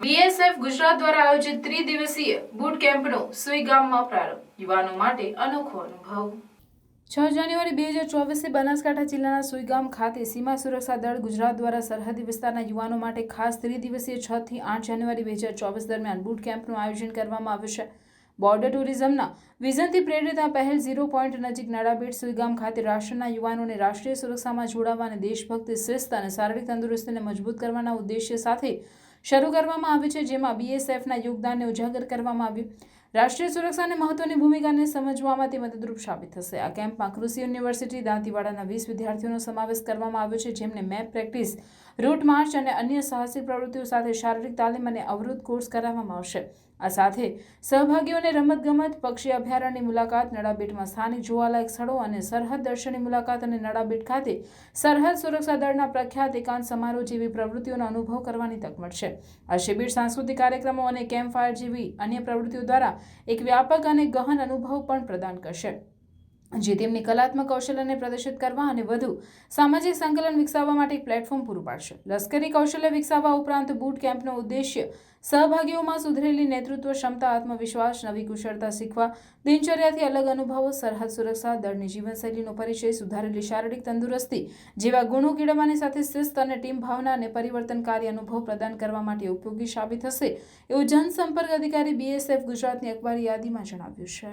BSF Gujarat દ્વારા આયોજિત ત્રિદિવસીય બૂટ કેમ્પનો સુઈ ગામમાં પ્રારંભ. યુવાનો માટે અનોખો અનુભવ. 6 જાન્યુઆરી 2024 બનાસકાંઠા જિલ્લાના સુઈ ગામ ખાતે સીમા સુરક્ષા દળ ગુજરાત દ્વારા સરહદી વિસ્તારના યુવાનો માટે ખાસ ત્રિદિવસીય 6 થી 8 જાન્યુઆરી 2024 દરમિયાન બૂટ કેમ્પનું આયોજન કરવામાં આવ્યું છે. બોર્ડર ટુરિઝમના વિઝનથી પ્રેરિત આ પહેલ 0 પોઈન્ટ નજીક નડાબેટ સુઈ ગામ ખાતે રાષ્ટ્રના યુવાનોને રાષ્ટ્રીય સુરક્ષામાં જોડાવા અને દેશભક્તિ, શિસ્ત અને શારીરિક તંદુરસ્તીને મજબૂત કરવાના ઉદ્દેશ્ય સાથે શરૂ કરવામાં આવી છે, જેમાં બીએસએફના યોગદાનને ઉજાગર કરવામાં આવ્યું. રાષ્ટ્રીય સુરક્ષાને મહત્વની ભૂમિકાને સમજવામાં તે મદદરૂપ સાબિત થશે. આ કેમ્પમાં કૃષિ યુનિવર્સિટી દાંતીવાડાના 20 વિદ્યાર્થીઓનો સમાવેશ કરવામાં આવ્યો છે, જેમને મેપ પ્રેક્ટિસ, રૂટ માર્ચ અને અન્ય સાહસિક પ્રવૃત્તિઓ સાથે શારીરિક તાલીમ અને અવરોધ કોર્સ કરાવવામાં આવશે. આ સાથે સહભાગીઓને રમતગમત, પક્ષી અભયારણ્યની મુલાકાત, નડાબેટમાં સ્થાનિક જોવાલાયક સ્થળો અને સરહદ દર્શનની મુલાકાત અને નડાબેટ ખાતે સરહદ સુરક્ષા દળના પ્રખ્યાત એકાંત સમારોહ જેવી પ્રવૃત્તિઓનો અનુભવ કરવાની તક મળશે. આ શિબિર સાંસ્કૃતિક કાર્યક્રમો અને કેમ્પ ફાયર જેવી અન્ય પ્રવૃત્તિઓ દ્વારા એક વ્યાપક અને ગહન અનુભવ પણ પ્રદાન કરશે, જે તેમની કલાત્મક કૌશલ્યને પ્રદર્શિત કરવા અને વધુ સામાજિક સંકલન વિકસાવવા માટે એક પ્લેટફોર્મ પૂરું પાડશે. લશ્કરી કૌશલ્ય વિકસાવવા ઉપરાંત બૂટ કેમ્પનો ઉદ્દેશ્ય સહભાગીઓમાં સુધરેલી નેતૃત્વ ક્ષમતા, આત્મવિશ્વાસ, નવી કુશળતા શીખવા, દિનચર્યાથી અલગ અનુભવો, સરહદ સુરક્ષા દળની જીવનશૈલીનો પરિચય, સુધારેલી શારીરિક તંદુરસ્તી જેવા ગુણો કેળવવાની સાથે શિસ્ત અને ટીમ ભાવના અને પરિવર્તનકારી અનુભવ પ્રદાન કરવા માટે ઉપયોગી સાબિત થશે, એવું જનસંપર્ક અધિકારી બીએસએફ ગુજરાતની અખબારી યાદીમાં જણાવ્યું છે.